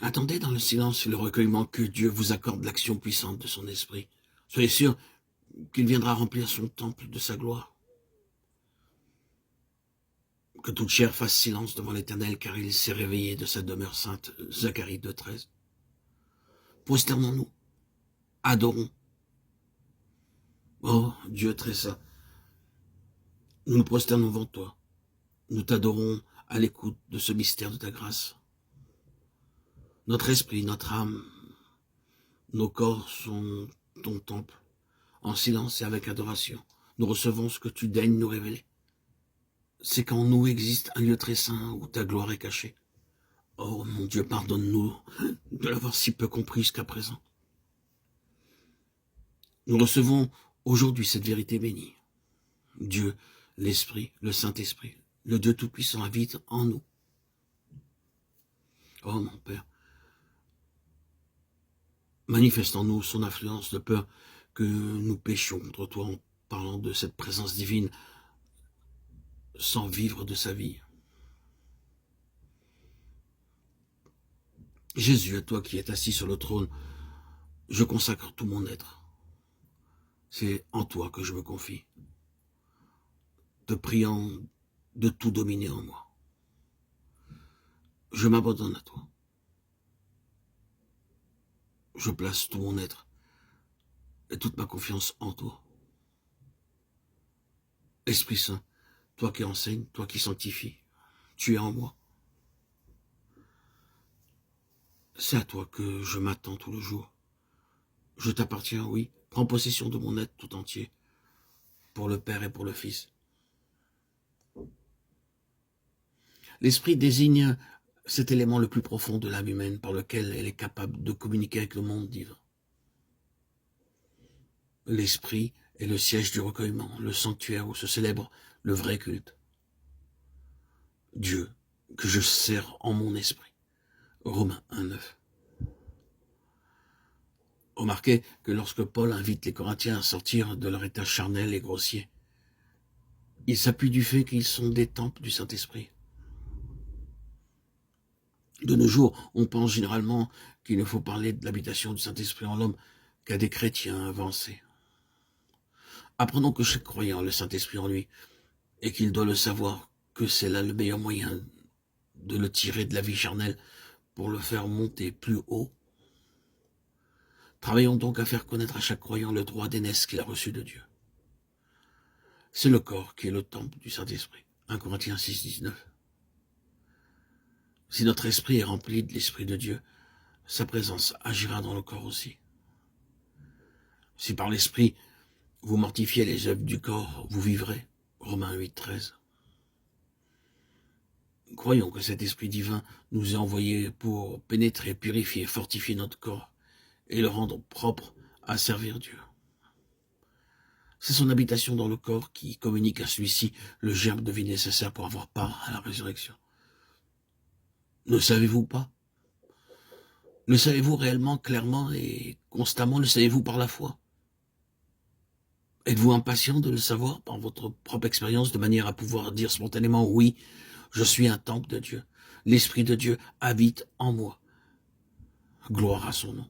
Attendez dans le silence et le recueillement que Dieu vous accorde l'action puissante de son esprit. Soyez sûr qu'il viendra remplir son temple de sa gloire. Que toute chair fasse silence devant l'Éternel, car il s'est réveillé de sa demeure sainte. Zacharie 2,13. Prosternons-nous, adorons. Oh, Dieu très saint, nous nous prosternons devant toi. Nous t'adorons à l'écoute de ce mystère de ta grâce. Notre esprit, notre âme, nos corps sont ton temple. En silence et avec adoration, nous recevons ce que tu daignes nous révéler. C'est qu'en nous existe un lieu très saint où ta gloire est cachée. Oh mon Dieu, pardonne-nous de l'avoir si peu compris jusqu'à présent. Nous recevons aujourd'hui cette vérité bénie. Dieu, l'Esprit, le Saint-Esprit, le Dieu Tout-Puissant habite en nous. Oh mon Père, manifeste en nous son influence de peur que nous péchions contre toi en parlant de cette présence divine sans vivre de sa vie. Jésus, à toi qui es assis sur le trône, je consacre tout mon être. C'est en toi que je me confie, te priant de tout dominer en moi. Je m'abandonne à toi. Je place tout mon être et toute ma confiance en toi. Esprit Saint, toi qui enseignes, toi qui sanctifies, tu es en moi. C'est à toi que je m'attends tout le jour. Je t'appartiens, oui. Prends possession de mon être tout entier, pour le Père et pour le Fils. L'Esprit désigne cet élément le plus profond de l'âme humaine par lequel elle est capable de communiquer avec le monde divin. L'Esprit est le siège du recueillement, le sanctuaire où se célèbre le vrai culte. Dieu, que je sers en mon esprit. Romains 1,9. Remarquez que lorsque Paul invite les Corinthiens à sortir de leur état charnel et grossier, il s'appuie du fait qu'ils sont des temples du Saint-Esprit. De nos jours, on pense généralement qu'il ne faut parler de l'habitation du Saint-Esprit en l'homme qu'à des chrétiens avancés. Apprenons que chaque croyant a le Saint-Esprit en lui et qu'il doit le savoir que c'est là le meilleur moyen de le tirer de la vie charnelle pour le faire monter plus haut. Travaillons donc à faire connaître à chaque croyant le droit d'aînesse qu'il a reçu de Dieu. C'est le corps qui est le temple du Saint-Esprit. 1 Corinthiens 6, 19. Si notre esprit est rempli de l'Esprit de Dieu, sa présence agira dans le corps aussi. Si par l'Esprit vous mortifiez les œuvres du corps, vous vivrez. Romains 8, 13. Croyons que cet Esprit divin nous est envoyé pour pénétrer, purifier, fortifier notre corps et le rendre propre à servir Dieu. C'est son habitation dans le corps qui communique à celui-ci le germe de vie nécessaire pour avoir part à la résurrection. Ne savez-vous pas? Le savez-vous réellement, clairement et constamment? Le savez-vous par la foi? Êtes-vous impatient de le savoir par votre propre expérience de manière à pouvoir dire spontanément « Oui, je suis un temple de Dieu. L'Esprit de Dieu habite en moi. » Gloire à son nom.